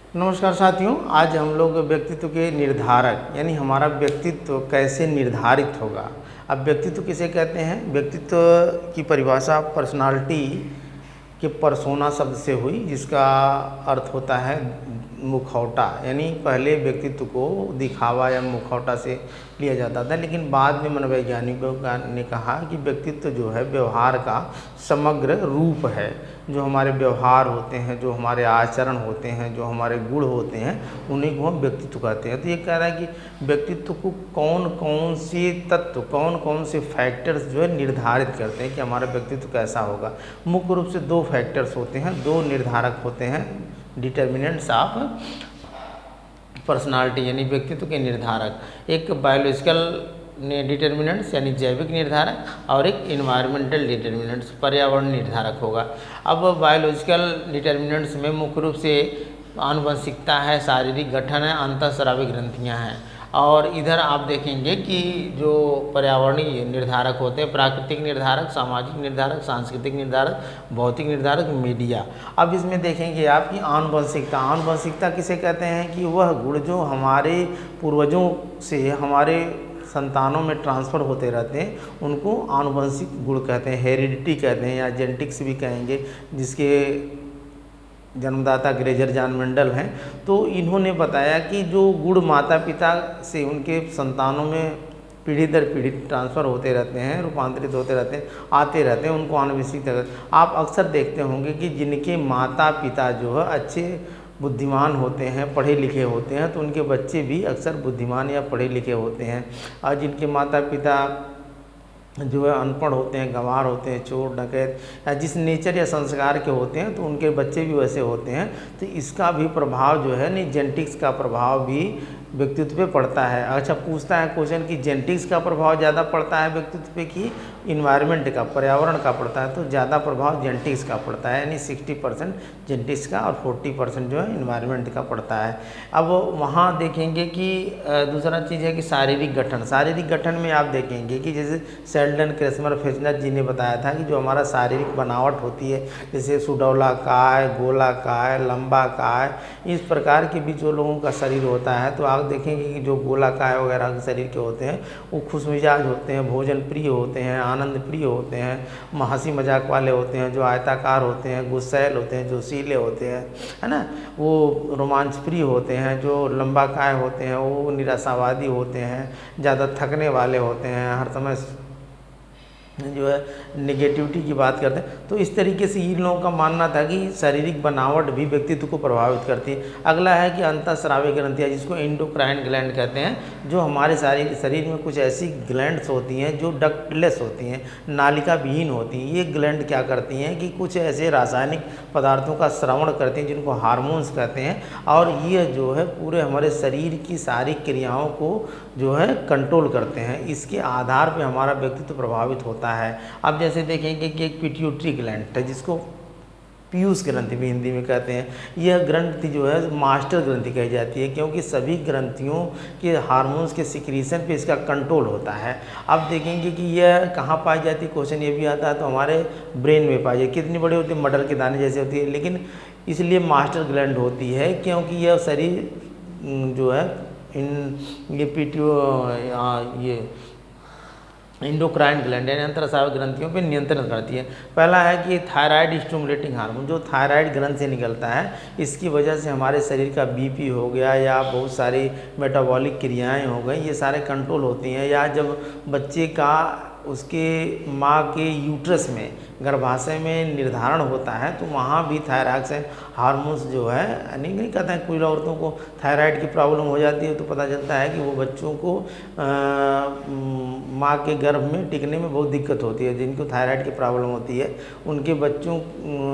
नमस्कार साथियों, आज हम लोग व्यक्तित्व के निर्धारक यानी हमारा व्यक्तित्व कैसे निर्धारित होगा। अब व्यक्तित्व किसे कहते हैं? व्यक्तित्व की परिभाषा पर्सनालिटी के परसोना शब्द से हुई, जिसका अर्थ होता है मुखौटा। यानी पहले व्यक्तित्व को दिखावा या मुखौटा से लिया जाता था, लेकिन बाद में मनोवैज्ञानिकों ने कहा कि व्यक्तित्व जो है व्यवहार का समग्र रूप है। जो हमारे व्यवहार होते हैं, जो हमारे आचरण होते हैं, जो हमारे गुण होते हैं, उन्हीं को हम व्यक्तित्व कहते हैं। तो ये कह रहा है कि व्यक्तित्व को कौन कौन से तत्व, कौन कौन से फैक्टर्स जो है निर्धारित करते हैं कि हमारा व्यक्तित्व कैसा होगा। मुख्य रूप से दो फैक्टर्स होते हैं, दो निर्धारक होते हैं, डिटर्मिनेंट्स ऑफ पर्सनालिटी यानी व्यक्तित्व के निर्धारक। एक बायोलॉजिकल डिटर्मिनेंट्स यानी जैविक निर्धारक और एक इन्वायरमेंटल डिटर्मिनेंट्स पर्यावरण निर्धारक होगा। अब बायोलॉजिकल डिटर्मिनेंट्स में मुख्य रूप से आनुवंशिकता है, शारीरिक गठन है, अंतःस्रावी ग्रंथियाँ हैं। और इधर आप देखेंगे कि जो पर्यावरणीय निर्धारक होते हैं, प्राकृतिक निर्धारक, सामाजिक निर्धारक, सांस्कृतिक निर्धारक, भौतिक निर्धारक, मीडिया। अब इसमें देखेंगे आप कि आनुवंशिकता, आनुवंशिकता किसे कहते हैं कि वह गुण जो हमारे पूर्वजों से हमारे संतानों में ट्रांसफ़र होते रहते हैं, उनको आनुवंशिक गुण कहते हैं, हेरिडिटी कहते हैं या जेनेटिक्स भी कहेंगे, जिसके जन्मदाता ग्रेजर जॉन मेंडल हैं। तो इन्होंने बताया कि जो गुण माता पिता से उनके संतानों में पीढ़ी दर पीढ़ी ट्रांसफ़र होते रहते हैं, रूपांतरित होते रहते हैं, आते रहते हैं, उनको आनुवंशिकता। आप अक्सर देखते होंगे कि जिनके माता पिता जो है अच्छे बुद्धिमान होते हैं, पढ़े लिखे होते हैं, तो उनके बच्चे भी अक्सर बुद्धिमान या पढ़े लिखे होते हैं। और जिनके माता पिता जो है अनपढ़ होते हैं, गंवार होते हैं, चोर डकैत या जिस नेचर या संस्कार के होते हैं, तो उनके बच्चे भी वैसे होते हैं। तो इसका भी प्रभाव जो है नहीं, जेनेटिक्स का प्रभाव भी व्यक्तित्व पे पड़ता है। अच्छा, पूछता है क्वेश्चन कि जेनेटिक्स का प्रभाव ज़्यादा पड़ता है व्यक्तित्व पे कि इन्वायरमेंट का, पर्यावरण का पड़ता है? तो ज़्यादा प्रभाव जेनेटिक्स का पड़ता है, यानी 60% जेनेटिक्स का और 40% जो है इन्वायरमेंट का पड़ता है। अब वहाँ देखेंगे कि दूसरा चीज़ है कि शारीरिक गठन। शारीरिक गठन में आप देखेंगे कि जैसे शेल्डन क्रेस्मर फेचनर जी ने बताया था कि जो हमारा शारीरिक बनावट होती है, जैसे सुडौलाकाय, गोलाकाय, लंबाकाय, इस प्रकार के भी जो लोगों का शरीर होता है, तो आप देखेंगे कि जो गोलाकाय वगैरह के शरीर के होते हैं वो खुशमिजाज होते हैं, भोजन प्रिय होते हैं, आनंद प्रिय होते हैं, हंसी मजाक वाले होते हैं। जो आयताकार होते हैं, गुस्सैल होते हैं, जोशीले होते हैं, है ना, वो रोमांच प्रिय होते हैं। जो लंबाकाय होते हैं वो निराशावादी होते हैं, ज़्यादा थकने वाले होते हैं, हर समय जो है नेगेटिविटी की बात करते हैं। तो इस तरीके से इन लोगों का मानना था कि शारीरिक बनावट भी व्यक्तित्व को प्रभावित करती है। अगला है कि अंतःस्रावी ग्रंथियाँ, जिसको एंडोक्राइन ग्लैंड कहते हैं, जो हमारे शरीर में कुछ ऐसी ग्लैंड्स होती हैं जो डक्टलेस होती हैं, नालिका विहीन होती हैं। ये ग्लैंड क्या करती हैं कि कुछ ऐसे रासायनिक पदार्थों का श्रवण करती हैं जिनको हार्मोन्स कहते हैं, और ये जो है पूरे हमारे शरीर की सारी क्रियाओं को जो है कंट्रोल करते हैं। इसके आधार पर हमारा व्यक्तित्व प्रभावित होता है। अब जैसे देखेंगे कि एक पिट्यूटरी ग्लैंड है, जिसको पीयूष ग्रंथि भी हिंदी में कहते हैं। यह ग्रंथि जो है मास्टर ग्रंथि कही जाती है, क्योंकि सभी ग्रंथियों के हार्मोन्स के सिक्रीशन पे इसका कंट्रोल होता है। अब देखेंगे कि यह कहाँ पाई जाती है, क्वेश्चन ये भी आता है, तो हमारे ब्रेन में पाई जाती है। कितनी बड़ी होती है? मटर के दाने जैसे होती है, लेकिन इसलिए मास्टर ग्लैंड होती है क्योंकि यह शरीर जो है ये एंडोक्राइन ग्लैंड यानी अंतःस्रावी ग्रंथियों पे नियंत्रण करती है। पहला है कि थायराइड स्टिमुलेटिंग हार्मोन, जो थायराइड ग्रंथ से निकलता है, इसकी वजह से हमारे शरीर का बीपी हो गया या बहुत सारी मेटाबॉलिक क्रियाएं हो गई, ये सारे कंट्रोल होती हैं। या जब बच्चे का उसके माँ के यूट्रस में, गर्भाशय में निर्धारण होता है, तो वहाँ भी थायरॉक्सिन हार्मोन्स जो है, नहीं कहते हैं, कुछ औरतों को थायराइड की प्रॉब्लम हो जाती है, तो पता चलता है कि वो बच्चों को माँ के गर्भ में टिकने में बहुत दिक्कत होती है। जिनको थायराइड की प्रॉब्लम होती है, उनके बच्चों,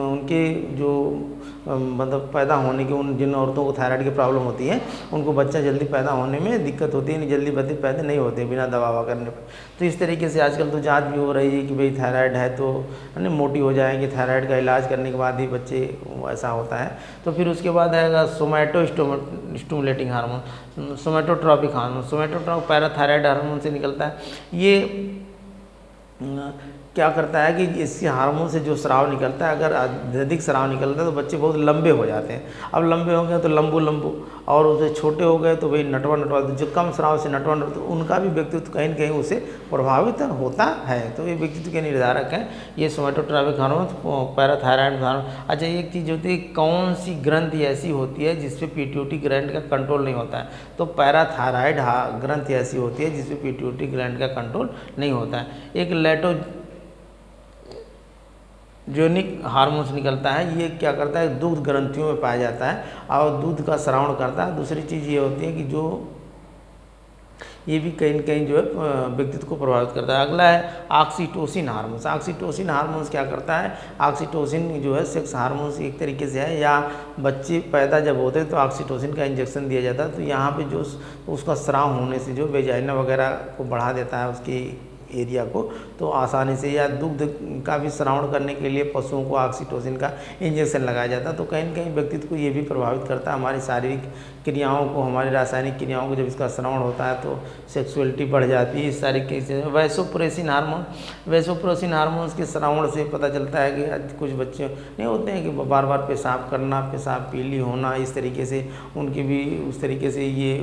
उनके जो मतलब पैदा होने के, उन जिन औरतों को थायराइड की प्रॉब्लम होती है, उनको बच्चा जल्दी पैदा होने में दिक्कत होती है, नहीं जल्दी बच्चे पैदा नहीं होते बिना दवा करने पर। तो इस तरीके से आजकल तो जांच भी हो रही है कि भाई थायराइड है तो है मोटी हो जाएंगे, थायराइड का इलाज करने के बाद ही बच्चे ऐसा होता है। तो फिर उसके बाद आएगा somato stimulating hormone, somatotropic hormone. Somatotropic parathyroid hormone से निकलता है। ये क्या करता है कि इसके हार्मोन से जो स्राव निकलता है, अगर अत्यधिक स्राव निकलता है तो बच्चे बहुत लंबे हो जाते हैं। अब लंबे हो गए तो लंबू लंबू, और उसे छोटे हो गए तो वही नटवा नटवा, तो जो कम स्राव से नटवा नटवा, तो उनका भी व्यक्तित्व कहीं न कहीं उससे प्रभावित होता है। तो ये व्यक्तित्व के निर्धारक हैं ये सोमैटोट्रॉपिक हार्मोन, पैराथायराइड हार्मोन। अच्छा, एक चीज़ होती है, कौन सी ग्रंथि ऐसी होती है जिसपे पीट्यूटरी ग्लैंड का कंट्रोल नहीं होता है? तो पैराथायराइड ग्रंथि ऐसी होती है जिसपे पीट्यूटरी ग्लैंड का कंट्रोल नहीं होता है। एक लेटोजेनिक हार्मोन्स निकलता है, ये क्या करता है, दूध ग्रंथियों में पाया जाता है और दूध का स्रावण करता है। दूसरी चीज़ ये होती है कि जो ये भी कहीं न कहीं जो है व्यक्तित्व को प्रभावित करता है। अगला है ऑक्सीटोसिन हार्मोन्स। ऑक्सीटोसिन हार्मोन्स क्या करता है, ऑक्सीटोसिन जो है सेक्स हार्मोन्स एक तरीके से है, या बच्चे पैदा जब होते हैं तो ऑक्सीटोसिन का इंजेक्शन दिया जाता है, तो यहाँ पे जो उसका स्राव होने से जो वेजाइना वगैरह को बढ़ा देता है उसकी एरिया को, तो आसानी से, या दुग्ध का भी श्रावण करने के लिए पशुओं को ऑक्सीटोसिन का इंजेक्शन लगाया जाता है। तो कहीं न कहीं व्यक्तित्व को ये भी प्रभावित करता है, हमारी शारीरिक क्रियाओं को, हमारी रासायनिक क्रियाओं को जब इसका श्रावण होता है तो सेक्सुअलिटी बढ़ जाती है, इस सारी चीज़ें। वैसोप्रेसिन हार्मोन्स के श्रावण से पता चलता है कि कुछ बच्चे नहीं होते हैं कि बार बार पेशाब करना, पेशाब पीली होना, इस तरीके से उनकी भी उस तरीके से ये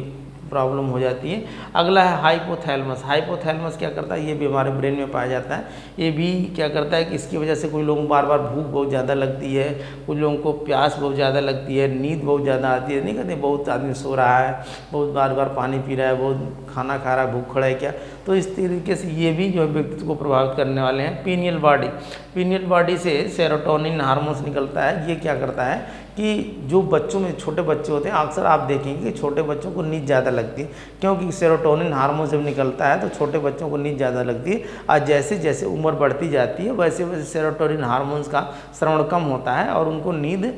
प्रॉब्लम हो जाती है। अगला है हाइपोथैलेमस क्या करता है, ये भी हमारे ब्रेन में पाया जाता है। ये भी क्या करता है कि इसकी वजह से कुछ लोगों को बार बार भूख बहुत ज़्यादा लगती है, कुछ लोगों को प्यास बहुत ज़्यादा लगती है, नींद बहुत ज़्यादा आती है, नहीं कहते बहुत आदमी सो रहा है, बहुत बार बार पानी पी रहा है, बहुत खाना खा रहा है, भूख खड़ा है क्या, तो इस तरीके से ये भी जो है व्यक्तित्व को प्रभावित करने वाले हैं। पीनियल बॉडी से सेरोटोनिन हार्मोन्स निकलता है। ये क्या करता है कि जो बच्चों में छोटे बच्चे होते हैं, अक्सर आप देखेंगे कि छोटे बच्चों को नींद ज़्यादा लगती है, क्योंकि सेरोटोनिन हार्मोन जब निकलता है तो छोटे बच्चों को नींद ज़्यादा लगती है। और जैसे जैसे उम्र बढ़ती जाती है वैसे वैसे सेरोटोनिन हार्मोन्स का स्रावण कम होता है और उनको नींद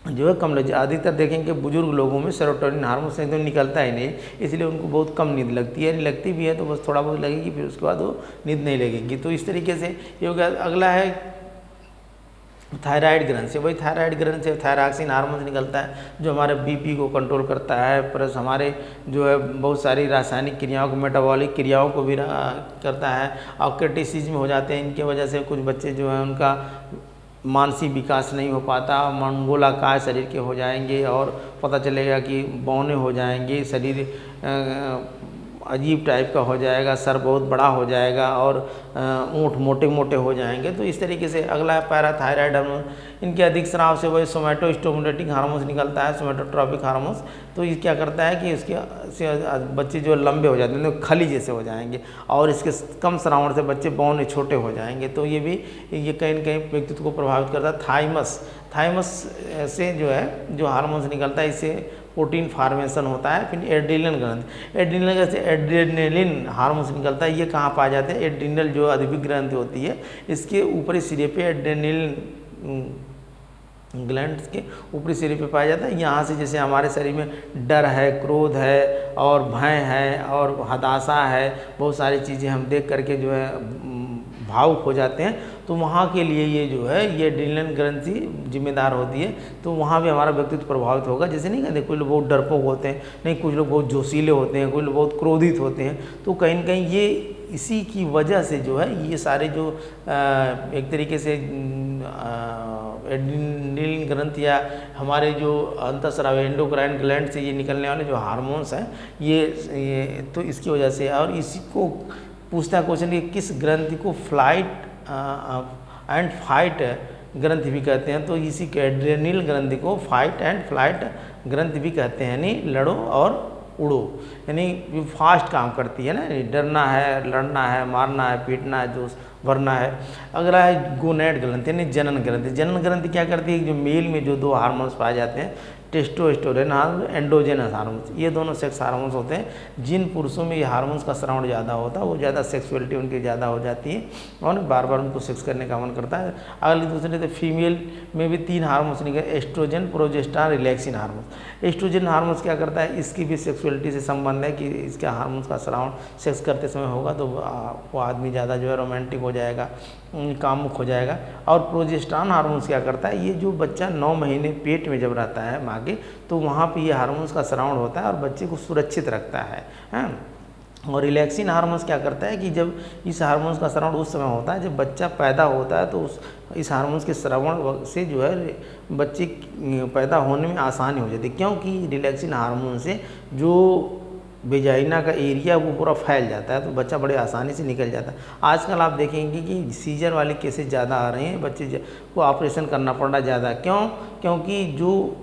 जो है कम लगती है। अधिकतर देखेंगे बुजुर्ग लोगों में सेरोटोनिन हार्मोन से तो निकलता ही नहीं, इसलिए उनको बहुत कम नींद लगती है, लगती भी है तो बस थोड़ा बहुत लगेगी, फिर उसके बाद वो नींद नहीं लगेगी। तो इस तरीके से ये हो गया। अगला है थायराइड ग्रंथ से, वही थायराइड ग्रंथ से थायरॉक्सिन हार्मोन निकलता है जो हमारे बीपी को कंट्रोल करता है, प्लस हमारे जो है बहुत सारी रासायनिक क्रियाओं को, मेटाबॉलिक क्रियाओं को भी करता है। और क्रिटिसिज्म हो जाते हैं इनके वजह से, कुछ बच्चे जो है उनका मानसिक विकास नहीं हो पाता, मंगोलाकार शरीर के हो जाएंगे और पता चलेगा कि बौने हो जाएंगे, शरीर अजीब टाइप का हो जाएगा, सर बहुत बड़ा हो जाएगा और ऊँट मोटे मोटे हो जाएंगे। तो इस तरीके से। अगला है पैराथायराइड हार्मोन, इनके अधिक स्राव से वही सोमैटोस्टिमुलेटिंग हार्मोन्स निकलता है, सोमैटोट्रॉपिक हार्मोन्स। तो ये क्या करता है कि इसके से बच्चे जो लंबे हो जाते हैं तो खली जैसे हो जाएंगे, और इसके कम श्रावण से बच्चे बौने छोटे हो जाएंगे। तो ये भी ये कहीं न कहीं व्यक्तित्व को प्रभावित करता है। थाइमस से जो है जो हार्मोन्स निकलता है, इससे प्रोटीन फार्मेशन होता है। फिर एड्रेनलिन ग्रंथ से एड्रेनलिन हार्मोन्स निकलता है। ये कहाँ पाए जाते हैं, एड्रिनल जो अधिक ग्रंथ होती है इसके ऊपरी सिरे पे, एड्रेनलिन ग्लैंड्स के ऊपरी सिरे पे पाया जाता है। यहाँ से जैसे हमारे शरीर में डर है, क्रोध है और भय है और हताशा है, बहुत सारी चीज़ें हम देख करके जो है भावुक हो जाते हैं, तो वहाँ के लिए ये जो है ये एड्रेनलिन ग्रंथि जिम्मेदार होती है। तो वहाँ भी हमारा व्यक्तित्व प्रभावित होगा। जैसे नहीं कहते कुछ लोग बहुत डरपोक होते हैं, नहीं कुछ लोग बहुत जोशीले होते हैं, कुछ लोग बहुत क्रोधित होते हैं। तो कहीं न कहीं ये इसी की वजह से जो है ये सारे जो एक तरीके से एड्रेनलिन ग्रंथ या हमारे जो अंतःस्रावी एंडोक्राइन ग्लैंड से ये निकलने वाले जो हार्मोन्स हैं ये तो इसकी वजह से। और इसी को पूछता है क्वेश्चन कि किस ग्रंथि को फ्लाइट एंड फाइट ग्रंथि भी कहते हैं, तो इसी के एड्रेनल ग्रंथि को फाइट एंड फ्लाइट ग्रंथि भी कहते हैं, यानी लड़ो और उड़ो, यानी फास्ट काम करती है ना, डरना है, लड़ना है, मारना है, पीटना है, जोश भरना है। अगला है गोनेड ग्रंथि यानी जनन ग्रंथि क्या करती है, जो मेल में जो दो हार्मोन्स पाए जाते हैं, टेस्टोस्टेरोन हार्मोन, एंडोजेनस हार्मोन्स, ये दोनों सेक्स हार्मोन्स होते हैं। जिन पुरुषों में ये हार्मोन्स का श्रावण ज़्यादा होता है वो ज़्यादा सेक्सुअलिटी उनकी ज़्यादा हो जाती है और बार बार उनको सेक्स करने का मन करता है। अगली दूसरे तो फीमेल में भी 3 हार्मोन्स निकले, oestrogen, progesterone, relaxin hormones. Oestrogen hormones क्या करता है, इसकी भी सेक्सुअलिटी से संबंध है कि इसके हार्मोन्स का श्रावण सेक्स करते समय होगा तो वो आदमी ज़्यादा जो है रोमांटिक हो जाएगा, कामुक हो जाएगा। और प्रोजेस्टेरॉन हार्मोन्स क्या करता है, ये जो बच्चा 9 महीने पेट में जब रहता है माँ के, तो वहाँ पे ये हार्मोन्स का श्रावण होता है और बच्चे को सुरक्षित रखता है। और रिलैक्सिन हार्मोन्स क्या करता है कि जब इस हार्मोन्स का स्राव उस समय होता है जब बच्चा पैदा होता है, तो इस हार्मोन्स के स्रावण से जो है बच्चे पैदा होने में आसानी हो जाती है, क्योंकि रिलैक्सिन हार्मोन से जो वेजाइना का एरिया वो पूरा फैल जाता है, तो बच्चा बड़े आसानी से निकल जाता है। आजकल आप देखेंगे कि सीजर वाले केसेस ज़्यादा आ रहे हैं, बच्चे को ऑपरेशन करना पड़ रहा है ज़्यादा। क्यों? क्योंकि जो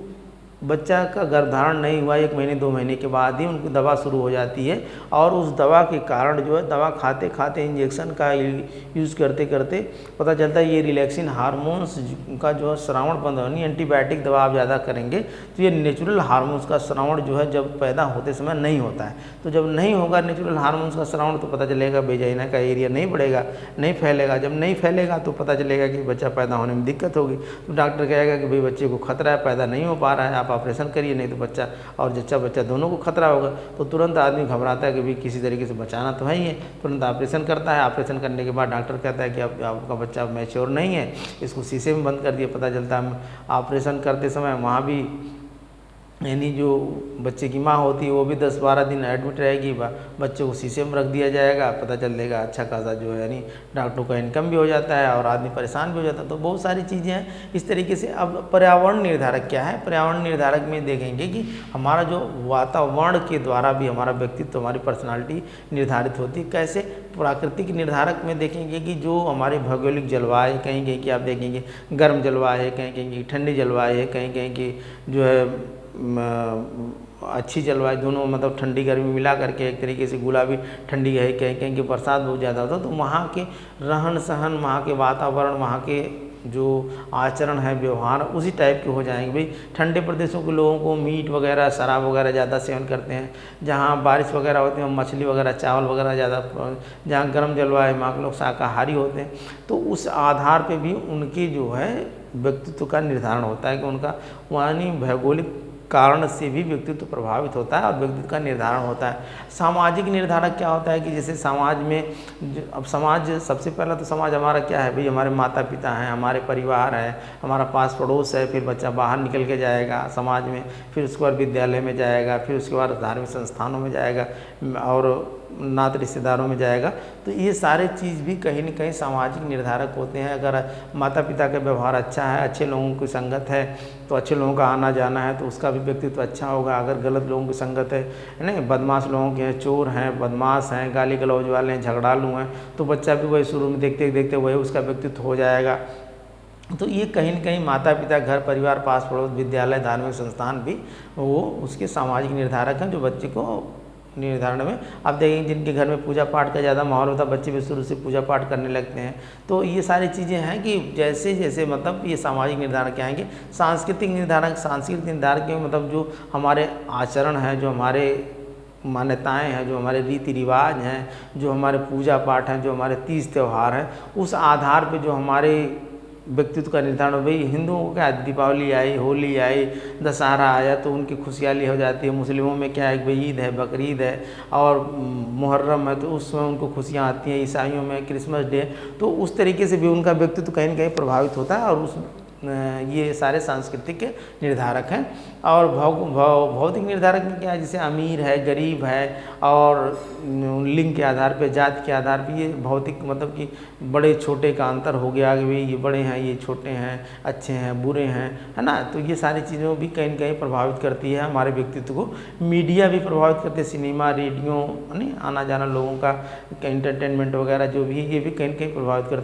बच्चा का गर्भधारण नहीं हुआ 1 महीने 2 महीने के बाद ही उनको दवा शुरू हो जाती है, और उस दवा के कारण जो है दवा खाते खाते इंजेक्शन का यूज़ करते करते पता चलता है ये रिलैक्सिन हार्मोन्स का जो स्रावण बंद होनी, एंटीबायोटिक दवा आप ज़्यादा करेंगे तो ये नेचुरल हार्मोन्स का स्रावण जो है जब पैदा होते समय नहीं होता है। तो जब नहीं होगा नेचुरल हार्मोन्स का स्रावण तो पता चलेगा वेजाइना का एरिया नहीं बढ़ेगा, नहीं फैलेगा। जब नहीं फैलेगा तो पता चलेगा कि बच्चा पैदा होने में दिक्कत होगी, तो डॉक्टर कहेगा कि भाई बच्चे को खतरा है, पैदा नहीं हो पा रहा है, आप ऑपरेशन करिए, नहीं तो बच्चा और बच्चा दोनों को खतरा होगा। तो तुरंत आदमी घबराता है कि भाई किसी तरीके से बचाना तो है ही है, तुरंत ऑपरेशन करता है। ऑपरेशन करने के बाद डॉक्टर कहता है कि अब आपका बच्चा मैच्योर नहीं है, इसको शीशे में बंद कर दिया। पता चलता है ऑपरेशन करते समय वहाँ भी यानी जो बच्चे की माँ होती है वो भी 10-12 दिन एडमिट रहेगी, बच्चे को शीशे में रख दिया जाएगा। पता चल देगा अच्छा खासा जो है यानी डॉक्टर का इनकम भी हो जाता है और आदमी परेशान भी हो जाता है। तो बहुत सारी चीज़ें हैं इस तरीके से। अब पर्यावरण निर्धारक क्या है? पर्यावरण निर्धारक में देखेंगे कि हमारा जो वातावरण के द्वारा भी हमारा व्यक्तित्व, हमारी पर्सनालिटी निर्धारित होती है। कैसे? प्राकृतिक निर्धारक में देखेंगे कि जो हमारे भौगोलिक जलवायु, कहीं कहीं की आप देखेंगे गर्म जलवायु है, कहीं कहीं की ठंडी जलवायु है, कहीं कहीं की जो है अच्छी जलवायु, दोनों मतलब ठंडी गर्मी मिला करके एक तरीके से गुलाबी ठंडी है, कहीं कहीं की बरसात बहुत ज़्यादा होता है। तो वहाँ के रहन सहन, वहाँ के वातावरण, वहाँ के जो आचरण है, व्यवहार उसी टाइप के हो जाएंगे। भाई ठंडे प्रदेशों के लोगों को मीट वगैरह, शराब वगैरह ज़्यादा सेवन करते हैं। जहाँ बारिश वगैरह होती है मछली वगैरह, चावल वगैरह ज़्यादा। जहाँ गर्म जलवायु वहाँ के लोग शाकाहारी होते हैं। तो उस आधार पे भी उनकी जो है व्यक्तित्व का निर्धारण होता है कि उनका यानी भौगोलिक कारण से भी व्यक्तित्व प्रभावित होता है और व्यक्तित्व का निर्धारण होता है। सामाजिक निर्धारक क्या होता है कि जैसे समाज में अब समाज, सबसे पहला तो समाज हमारा क्या है भाई, हमारे माता पिता हैं, हमारे परिवार है, हमारा पास पड़ोस है, फिर बच्चा बाहर निकल के जाएगा समाज में, फिर उसके बाद विद्यालय में जाएगा, फिर उसके बाद धार्मिक संस्थानों में जाएगा और नात रिश्तेदारों में जाएगा। तो ये सारे चीज़ भी कहीं न कहीं सामाजिक निर्धारक होते हैं। अगर माता पिता का व्यवहार अच्छा है, अच्छे लोगों की संगत है, तो अच्छे लोगों का आना जाना है तो उसका भी व्यक्तित्व अच्छा होगा। अगर गलत लोगों की संगत है ना, बदमाश लोगों के हैं, चोर हैं, बदमाश हैं, गाली गलौज वाले हैं, झगड़ालू हैं, तो बच्चा भी वही शुरू में देखते देखते वही उसका व्यक्तित्व हो जाएगा। तो ये कहीं न कहीं माता पिता, घर परिवार, पास पड़ोस, विद्यालय, धार्मिक संस्थान भी वो उसके सामाजिक निर्धारक हैं जो बच्चे को निर्धारण में। आप देखेंगे जिनके घर में पूजा पाठ का ज़्यादा माहौल होता है, बच्चे भी शुरू से पूजा पाठ करने लगते हैं। तो ये सारी चीज़ें हैं कि जैसे जैसे मतलब ये सामाजिक निर्धारक क्या आएंगे। सांस्कृतिक निर्धारक के मतलब जो हमारे आचरण हैं, जो हमारे मान्यताएं हैं, जो हमारे रीति रिवाज हैं, जो हमारे पूजा पाठ हैं, जो हमारे तीज त्यौहार हैं, उस आधार पे जो हमारे व्यक्तित्व का निर्धारण हो। भाई हिंदुओं को क्या, दीपावली आई, होली आई, दशहरा आया तो उनकी खुशहाली हो जाती है। मुस्लिमों में क्या है, भाई ईद है, बकरीद है और मुहर्रम है तो उसमें उनको खुशियाँ आती हैं। ईसाइयों में क्रिसमस डे, तो उस तरीके से भी उनका व्यक्तित्व कहीं न कहीं प्रभावित होता है। और ये सारे सांस्कृतिक के निर्धारक हैं। और भौतिक निर्धारक में क्या है, जैसे अमीर है, गरीब है, और लिंग के आधार पे, जाति के आधार पे ये भौतिक मतलब कि बड़े छोटे का अंतर हो गया कि भाई ये बड़े हैं, ये छोटे हैं, अच्छे हैं, बुरे हैं, है ना। तो ये सारी चीज़ें भी कहीं न कहीं प्रभावित करती है हमारे व्यक्तित्व को। मीडिया भी प्रभावित करते हैं, सिनेमा, रेडियो, नहीं आना जाना लोगों का, एंटरटेनमेंट वगैरह जो भी, ये भी कहीं न कहीं प्रभावित करते हैं।